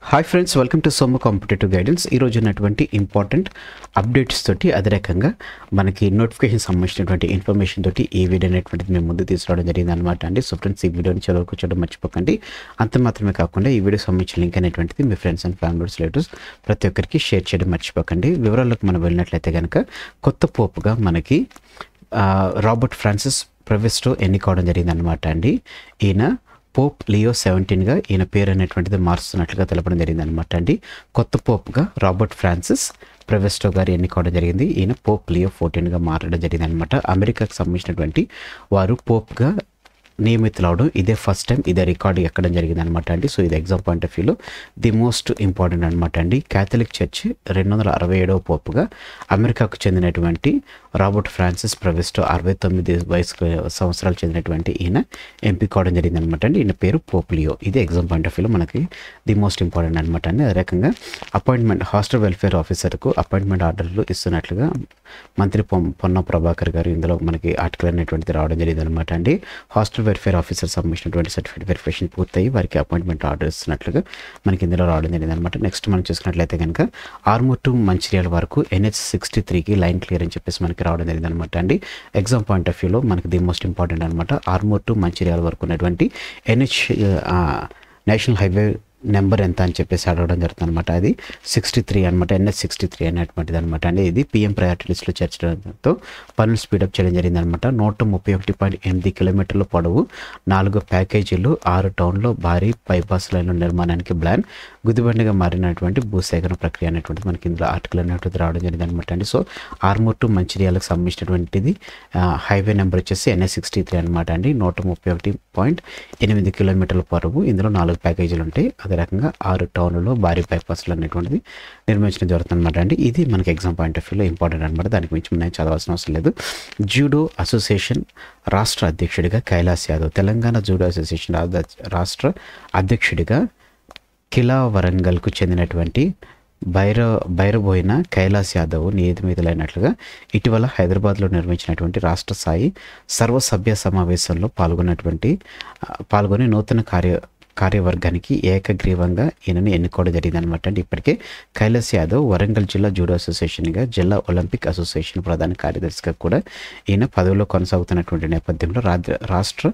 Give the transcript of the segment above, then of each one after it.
Hi friends, welcome to Soma competitive guidance. ఈరోజు ఉన్నటువంటి important updates తోటి అదే రకంగా మనకి నోటిఫికేషన్ సంబంధించినటువంటి ఇన్ఫర్మేషన్ తోటి ఈ వీడియో అనేటువంటిది మేము ముందు తీసుకురావడం జరిగింది అనమాట అండి. సో ఫ్రెండ్స్, ఈ వీడియోని చదవడం మర్చిపోకండి. అంత మాత్రమే కాకుండా ఈ వీడియో సంబంధించిన లింక్ అనేటువంటిది మీ ఫ్రెండ్స్ అండ్ ఫ్యామిలీస్ రిలేటివ్స్ ప్రతి ఒక్కరికి షేర్ చేయడం మర్చిపోకండి. వివరాలకు మనం వెళ్ళినట్లయితే కనుక కొత్త పోపుగా మనకి రాబర్ట్ ఫ్రాన్సిస్ ప్రెవెస్టో ఎన్నికవడం జరిగింది అనమాట అండి. ఈయన పోప్ లియో 17గా ఈయన పేరు అనేటువంటిది మారుస్తున్నట్లుగా తెలపడం జరిగింది అనమాట అండి. కొత్త పోప్గా రాబర్ట్ ఫ్రాన్సిస్ ప్రెవెస్టో గారు ఎన్నికవడం జరిగింది. ఈయన పోప్ లియో 14గా మారడం జరిగింది అనమాట. అమెరికాకు సంబంధించినటువంటి వారు పోప్గా నియమితులవడం ఇదే ఫస్ట్ టైం, ఇదే రికార్డు ఎక్కడం జరిగింది అనమాట అండి. సో ఇది ఎగ్జామ్ పాయింట్ ఆఫ్ వ్యూలో ది మోస్ట్ ఇంపార్టెంట్ అనమాట అండి. క్యాథలిక్ చర్చ్ 267వ పోపుగా అమెరికాకు చెందినటువంటి రాబర్ట్ ఫ్రాన్సిస్ ప్రెవెస్టో 69 సంవత్సరాలు చెందినటువంటి ఈయన ఎంపిక అవడం జరిగింది అనమాట అండి. ఈయన పేరు పోప్ లియో. ఇది ఎగ్జామ్ పాయింట్ ఆఫ్ వ్యూలో మనకి ది మోస్ట్ ఇంపార్టెంట్ అనమాట అండి. అదే రకంగా అపాయింట్మెంట్ హాస్టల్ వెల్ఫేర్ ఆఫీసర్కు అపాయింట్మెంట్ ఆర్డర్లు ఇస్తున్నట్లుగా మంత్రి పొన్న ప్రభాకర్ గారు ఇందులో మనకి ఆర్టికల్ అనేటువంటిది రావడం జరిగింది అనమాట అండి. హాస్టల్ వెల్ఫేర్ ఆఫీసర్ సంబంధించినటువంటి సర్టిఫికేట్ వెరిఫికేషన్ పూర్తయి వారికి అపాయింట్మెంట్ ఆర్డర్ ఇస్తున్నట్లుగా మనకి ఇందులో రావడం జరిగింది అనమాట. నెక్స్ట్ మనం చూసుకున్నట్లయితే కనుక ఆర్మూర్ టు మంచిర్యాల వరకు NH63కి లైన్ క్లియర్ అని చెప్పేసి మనకి రావడం జరిగింది అనమాట అండి. ఎగ్జామ్ పాయింట్ ఆఫ్ వ్యూలో మనకి ది మోస్ట్ ఇంపార్టెంట్ అనమాట. ఆర్మూర్ టు మంచిర్యాల వరకు ఉన్నటువంటి నేషనల్ హైవే నెంబర్ ఎంత అని చెప్పేసి అడగడం జరుగుతుంది అనమాట. అది 63 అనమాట. NH63 అనేటువంటిది అనమాట అండి. ఇది PM ప్రయారిటీ లిస్టులో చేర్చడంతో పనులు స్పీడప్ చేయడం జరిగింది అనమాట. 131.8 కిలోమీటర్ల పొడవు, 4 ప్యాకేజీలు, 6 టౌన్లో భారీ బైపాస్ లైన్ల నిర్మాణానికి ప్లాన్, గుదిబండిగా మారినటువంటి భూసేకరణ ప్రక్రియ అనేటువంటిది మనకి ఇందులో ఆర్టికల్ అనేటువంటిది రావడం జరిగింది అనమాట అండి. సో ఆర్మూర్ టు మంచిర్యాలకు సంబంధించినటువంటిది హైవే నెంబర్ వచ్చేసి NH63 అనమాట అండి. 131.8 కిలోమీటర్ల పొడవు, ఇందులో 4 ప్యాకేజీలు ఉంటాయి. అదే రకంగా 6 టౌన్లలో భారీ బైపాస్లు అనేటువంటిది నిర్మించడం జరుగుతుంది అనమాట అండి. ఇది మనకి ఎగ్జామ్ పాయింట్ ఆఫ్ వ్యూలో ఇంపార్టెంట్ అనమాట. దానికి మించి నేను చదవాల్సిన అవసరం లేదు. జూడో అసోసియేషన్ రాష్ట్ర అధ్యక్షుడిగా కైలాస్ యాదవ్, తెలంగాణ జూడో అసోసియేషన్ రాష్ట్ర అధ్యక్షుడిగా కిలా వరంగల్కు చెందినటువంటి బైరబోయిన కైలాస్ యాదవ్ నియమితులైనట్లుగా ఇటీవల హైదరాబాద్లో నిర్వహించినటువంటి రాష్ట్ర స్థాయి సర్వసభ్య సమావేశంలో పాల్గొని నూతన కార్యవర్గానికి ఏకగ్రీవంగా ఈయనను ఎన్నుకోవడం జరిగింది అనమాట అండి. ఇప్పటికే కైలాస్ యాదవ్ వరంగల్ జిల్లా జూడో అసోసియేషన్గా, జిల్లా ఒలింపిక్ అసోసియేషన్ ప్రధాన కార్యదర్శిగా కూడా ఈయన పదవిలో కొనసాగుతున్నటువంటి నేపథ్యంలో రాష్ట్ర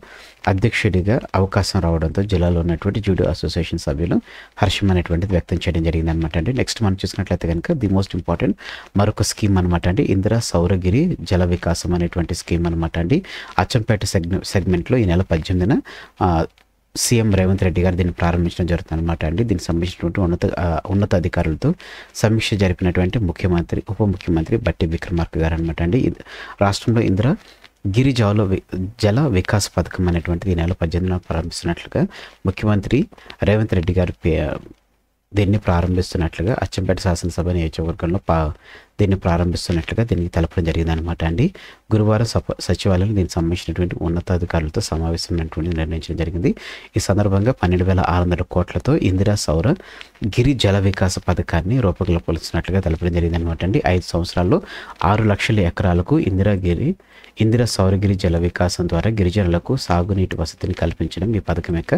అధ్యక్షుడిగా అవకాశం రావడంతో జిల్లాలో ఉన్నటువంటి జూడో అసోసియేషన్ సభ్యులు హర్షం అనేటువంటిది వ్యక్తం చేయడం జరిగింది అనమాట అండి. నెక్స్ట్ మనం చూసుకున్నట్లయితే కనుక ది మోస్ట్ ఇంపార్టెంట్ మరొక స్కీమ్ అనమాట అండి. ఇందిరా సౌరగిరి జల వికాసం అనేటువంటి స్కీమ్ అనమాట అండి. అచ్చంపేట సెగ్మెంట్లో ఈ నెల 18న సీఎం రేవంత్ రెడ్డి గారు దీన్ని ప్రారంభించడం జరుగుతుంది అనమాట అండి. దీనికి సంబంధించినటువంటి ఉన్నత అధికారులతో సమీక్ష జరిపినటువంటి ఉప ముఖ్యమంత్రి బట్టి విక్రమార్క గారు అనమాట అండి. రాష్ట్రంలో ఇందిరా గిరి జల వికాస్ పథకం అనేటువంటిది ఈ నెల 18న ప్రారంభిస్తున్నట్లుగా ముఖ్యమంత్రి రేవంత్ రెడ్డి గారు దీన్ని ప్రారంభిస్తున్నట్లుగా అచ్చంపేట శాసనసభ నియోజకవర్గంలో దీన్ని ప్రారంభిస్తున్నట్లుగా దీనికి తెలపడం జరిగింది అనమాట అండి. గురువారం సచివాలయం దీనికి సంబంధించినటువంటి ఉన్నతాధికారులతో సమావేశం నిర్ణయించడం జరిగింది. ఈ సందర్భంగా 12,600 కోట్లతో ఇందిరా సౌర గిరి జల వికాస పథకాన్ని రూపకల్పించినట్లుగా తెలపడం జరిగింది అనమాట అండి. 5 సంవత్సరాల్లో 6 లక్షల ఎకరాలకు ఇందిరా సౌరగిరి జల వికాసం ద్వారా గిరిజనులకు సాగునీటి వసతిని కల్పించడం ఈ పథకం యొక్క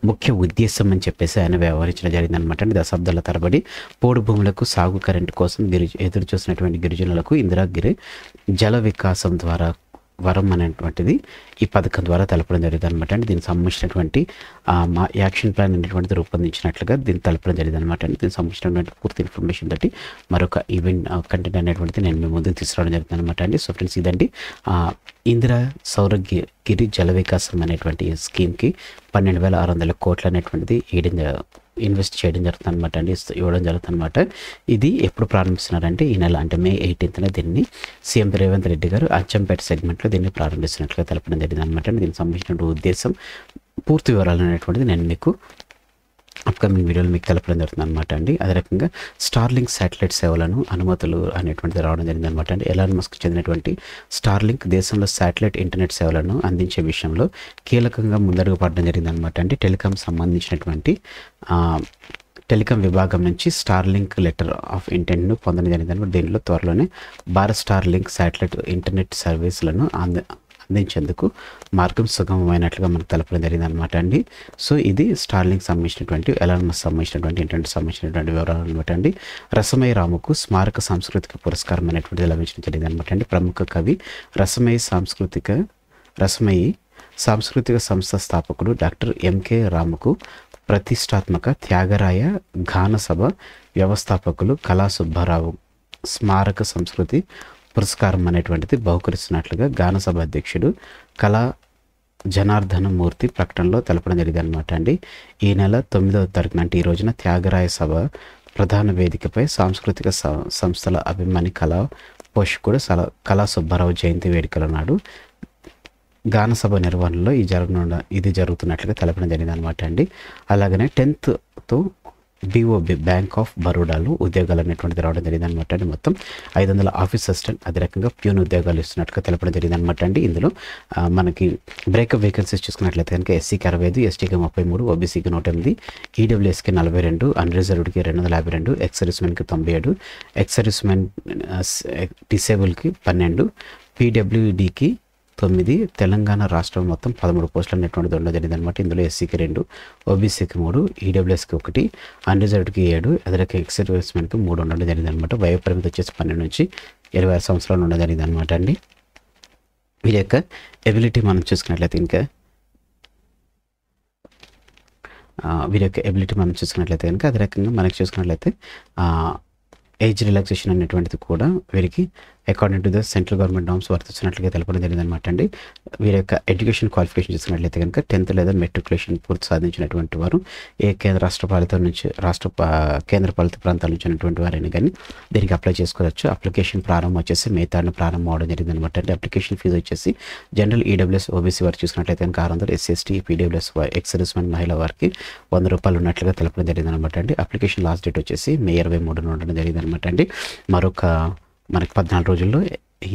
ముఖ్య ఉద్దేశం అని చెప్పేసి ఆయన వ్యవహరించడం జరిగింది అనమాట అండి. దశాబ్దాల తరబడి పోడు భూములకు సాగు కరెంటు కోసం ఎదురు చూసినటువంటి గిరిజనులకు ఇందిరాగిరి జల వికాసం ద్వారా వరం అనేటువంటిది ఈ పథకం ద్వారా తెలపడం జరిగింది అనమాట అండి. దీనికి సంబంధించినటువంటి యాక్షన్ ప్లాన్ అనేటువంటిది రూపొందించినట్లుగా దీన్ని తెలపడం జరిగింది అనమాట అండి. దీనికి సంబంధించినటువంటి పూర్తి ఇన్ఫర్మేషన్ తోటి మరొక ఈవెంట్ కంటెంట్ అనేటువంటిది నేను మీ ముందుకు తీసుకురావడం జరుగుతుంది అనమాట అండి. సో ఫ్రెండ్స్, ఇదండి ఇందిరా సౌరగిరి జల వికాసం అనేటువంటి స్కీమ్కి 12,600 కోట్లు అనేటువంటిది ఇన్వెస్ట్ చేయడం జరుగుతుంది అనమాట అండి, ఇవ్వడం జరుగుతుంది అనమాట. ఇది ఎప్పుడు ప్రారంభిస్తున్నారంటే ఈ నెల, అంటే May 18న దీన్ని సీఎం రేవంత్ రెడ్డి గారు అచ్చంపేట సెగ్మెంట్లో దీన్ని ప్రారంభిస్తున్నట్లుగా తెలపడం జరిగింది అనమాట. దీనికి సంబంధించిన ఉద్దేశం, పూర్తి వివరాలు అనేటువంటిది నేను మీకు అప్కమింగ్ వీడియోలు మీకు తెలపడం జరుగుతుంది అనమాట అండి. అదే రకంగా స్టార్లింక్ శాటిలైట్ సేవలను అనుమతులు అనేటువంటిది రావడం జరిగింది అనమాట అండి. ఎలాన్ మస్క్ చెందినటువంటి స్టార్లింక్ దేశంలో శాటిలైట్ ఇంటర్నెట్ సేవలను అందించే విషయంలో కీలకంగా ముందడుగు పడడం జరిగింది అనమాట అండి. టెలికాం సంబంధించినటువంటి టెలికాం విభాగం నుంచి స్టార్లింక్ లెటర్ ఆఫ్ ఇంటెంట్ను పొందడం జరిగింది అనమాట. దీనిలో త్వరలోనే భారత్ స్టార్లింక్ శాటిలైట్ ఇంటర్నెట్ సర్వీసులను అందించేందుకు మార్గం సుగమమైనట్లుగా మనకు తెలపడం జరిగింది అనమాట అండి. సో ఇది స్టార్లింక్ సంబంధించినటువంటి ఎలాన్ మస్క్ సంబంధించినటువంటి వివరాలు అనమాట అండి. రసమయ రాముకు స్మారక సాంస్కృతిక పురస్కారం అనేటువంటిది లభించడం జరిగింది అనమాట అండి. ప్రముఖ కవి రసమయి సాంస్కృతిక సంస్థ స్థాపకుడు డాక్టర్ ఎంకే రాముకు ప్రతిష్టాత్మక త్యాగరాయ గాన సభ వ్యవస్థాపకులు కళా సుబ్బారావు స్మారక సంస్కృతి పురస్కారం అనేటువంటిది బహుకరిస్తున్నట్లుగా గానసభ అధ్యక్షుడు కళా జనార్దన మూర్తి ప్రకటనలో తెలపడం జరిగింది అనమాట అండి. ఈ నెల 9వ తారీఖున అంటే ఈ రోజున త్యాగరాయ సభ ప్రధాన వేదికపై సాంస్కృతిక సంస్థల అభిమాని కళా పోషకుడు కళా సుబ్బారావు జయంతి వేడుకల నాడు గానసభ నిర్వహణలో ఇది జరుగుతున్నట్లుగా తెలపడం జరిగింది అనమాట అండి. అలాగనే 10th BOB బ్యాంక్ ఆఫ్ బరోడాలో ఉద్యోగాలు అనేటువంటిది రావడం జరిగింది అనమాట అండి. మొత్తం 500 ఆఫీస్ అసిస్టెంట్ అదే రకంగా ప్యూన్ ఉద్యోగాలు ఇస్తున్నట్టుగా తెలపడం జరిగింది అనమాట అండి. ఇందులో మనకి బ్రేకప్ వేకెన్సీస్ చూసుకున్నట్లయితే కనుక ఎస్సీకి 65, ఎస్టీకి 33, ఓబీసీకి 108, ఈడబ్ల్యూఎస్కి 42, అన్రిజర్వ్డ్కి 252, ఎక్స్ సర్వీస్మెన్కి 97, ఎక్స్ సర్వీస్మెన్ డిసేబుల్కి 12, పీడబ్ల్యూడీకి 9, తెలంగాణ రాష్ట్రం మొత్తం 13 పోస్టులు అనేటువంటిది ఉండడం జరిగింది అనమాట. ఇందులో ఎస్సీకి 2, ఓబీసీకి 3, ఈడబ్ల్యూఎస్కి 1, అన్రిజర్వ్డ్కి 7, అదే ఎక్స్ సర్వీస్మెన్కి 3 ఉండడం జరిగింది అనమాట. వయోపరిమితి వచ్చేసి 12 నుంచి 26 సంవత్సరాలు ఉండడం జరిగింది అనమాట అండి. వీరి యొక్క ఎబిలిటీ మనం చూసుకున్నట్లయితే కనుక అదే రకంగా మనకి చూసుకున్నట్లయితే ఏజ్ రిలాక్సేషన్ అనేటువంటిది కూడా వీరికి according to the central government norms వర్తిస్తున్నట్లుగా తెలపడం జరిగింది అనమాట అండి. వీరి యొక్క ఎడ్యుకేషన్ క్వాలిఫికేషన్ చూసుకున్నట్లయితే కనుక 10th లేదా మెట్రికులేషన్ పూర్తి సాధించినటువంటి వారు కేంద్ర పాలిత ప్రాంతాల నుంచి ఉన్నటువంటి వారైనా కానీ దీనికి అప్లై చేసుకోవచ్చు. అప్లికేషన్ ప్రారంభం వచ్చేసి మే 3న ప్రారంభం అవడం జరిగింది అనమాట అండి. అప్లికేషన్ ఫీజు వచ్చేసి జనరల్ ఈడబ్ల్యూఎస్ ఓబీసీ వారికి చూసుకున్నట్లయితే కనుక 600, SC ST PWS ex servicemen మహిళ వారికి 100 రూపాయలు ఉన్నట్లుగా తెలపడం జరిగింది అనమాట అండి. అప్లికేషన్ లాస్ట్ డేట్ వచ్చేసి మే 23న ఉండడం జరిగింది అనమాట అండి. మనకి 14 రోజుల్లో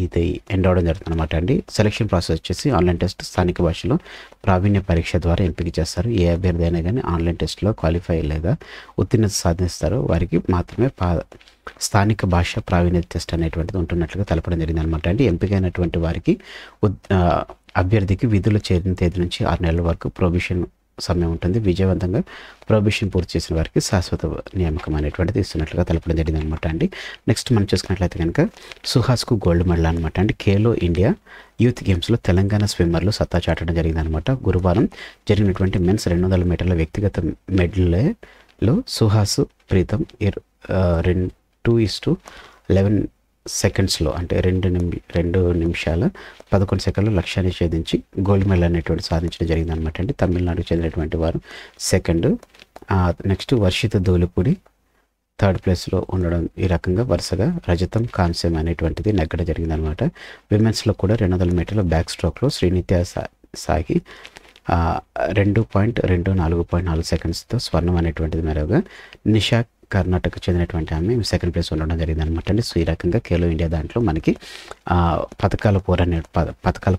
ఇది ఎండ్ అవడం జరుగుతుంది అనమాట అండి. సెలక్షన్ ప్రాసెస్ వచ్చేసి ఆన్లైన్ టెస్ట్, స్థానిక భాషలో ప్రావీణ్య పరీక్ష ద్వారా ఎంపిక చేస్తారు. ఏ అభ్యర్థి అయినా కానీ ఆన్లైన్ టెస్ట్లో క్వాలిఫై లేదా ఉత్తీర్ణత సాధిస్తారో వారికి మాత్రమే స్థానిక భాష ప్రావీణ్యత టెస్ట్ అనేటువంటిది ఉంటున్నట్లుగా తెలపడం జరిగింది అనమాట అండి. ఎంపికైనటువంటి వారికి అభ్యర్థికి విధులు చేరిన తేదీ నుంచి 6 నెలల వరకు ప్రొబేషన్ సమయం ఉంటుంది. విజయవంతంగా ప్రొబేషన్ పూర్తి చేసిన వారికి శాశ్వత నియామకం అనేటువంటిది ఇస్తున్నట్లుగా తెలపడం జరిగింది అనమాట అండి. నెక్స్ట్ మనం చూసుకున్నట్లయితే కనుక సుహాస్కు గోల్డ్ మెడల్ అనమాట అండి. ఖేలో ఇండియా యూత్ గేమ్స్లో తెలంగాణ స్విమ్మర్లు సత్తా చాటడం జరిగింది అనమాట. గురువారం జరిగినటువంటి మెన్స్ 200 మీటర్ల వ్యక్తిగత మెడ్లలో సుహాస్ ప్రీతం 2:11 సెకండ్స్లో అంటే 2 నిమిషాల 11 సెకండ్లు లక్ష్యాన్ని ఛేదించి గోల్డ్ మెడల్ అనేటువంటి సాధించడం జరిగింది అనమాట అండి. తమిళనాడుకు చెందినటువంటి వారు సెకండ్. నెక్స్ట్ వర్షిత దోలుపూడి 3rd ప్లేస్లో ఉండడం, ఈ రకంగా వరుసగా రజతం, కాంస్యం అనేటువంటిది నెగ్గడం జరిగింది అనమాట. విమెన్స్లో కూడా 200 మీటర్ల బ్యాక్ స్ట్రోక్లో శ్రీనిత్య సాగి 2.4 సెకండ్స్తో స్వర్ణం అనేటువంటిది మెరుగ్గా నిషా కర్ణాటక చెందినటువంటి ఆమె 2nd ప్లేస్ ఉండడం జరిగింది అనమాట అండి. సో ఈ రకంగా ఖేలో ఇండియా దాంట్లో మనకి పథకాల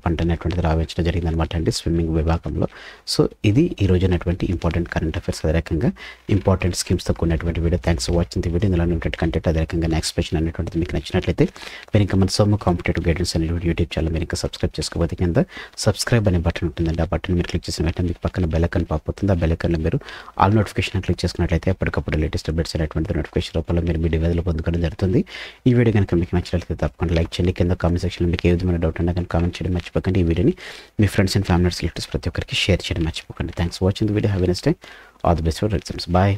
పంట అనేటువంటిది రావించడం జరిగింది అనమాట అండి స్విమ్మింగ్ విభాగంలో. సో ఇది ఈ రోజు ఉన్నటువంటి ఇంపార్టెంట్ కరెంట్ అఫైర్స్, అదే రకంగా ఇంపార్టెంట్ స్కీమ్స్తో కూడినటువంటి video. Thanks for watching the video. ఇందులో ఉన్నటువంటి కంటెంట్ అదే రకంగా ఎక్స్ప్రెషన్ అనేటువంటిది మీకు నచ్చినట్లయితే మీరు ఇంకా మన సోము కాంపిటేటివ్ గైడెన్స్ అనేటువంటి యూట్యూబ్ ఛానల్ మీరు ఇంకా సబ్స్క్రైబ్ చేసుకోకపోతే కింద సబ్స్క్రైబ్ అనే బటన్ ఉంటుందండి. ఆ బటన్ మీరు క్లిక్ చేసిన వెంటనే మీకు పక్కన బెల్ ఐకాన్ పాప్ అవుతుంది. ఆ బెల్ ఐకాన్లో మీరు ఆల్ నోటిఫికేషన్ క్లిక్ చేసుకున్నట్లయితే ఎప్పటికప్పుడు లేటెస్ట్ అప్డేట్స్ అనేటువంటి నోటిఫికేషన్ రూపంలో మీరు మీ డివైజ్లో పొందుకోవడం జరుగుతుంది. ఈ వీడియో కనుక మీకు నచ్చినట్లయితే తప్పకుండా లైక్ చేయండి. కింద కామెంట్ సెక్షన్లో మీకు ఏ విధమైన డౌట్ ఉన్నా కానీ కామెంట్ చేయడం మర్చిపోకండి. ఈ వీడియోని మీ ఫ్రెండ్స్ అండ్ ఫ్యామిలీ రిలేటివ్స్ ప్రతి ఒక్కరికి షేర్ చేయడం మర్చిపోకండి. Thanks for watching the video. Have a nice day. All the best for exams. Bye.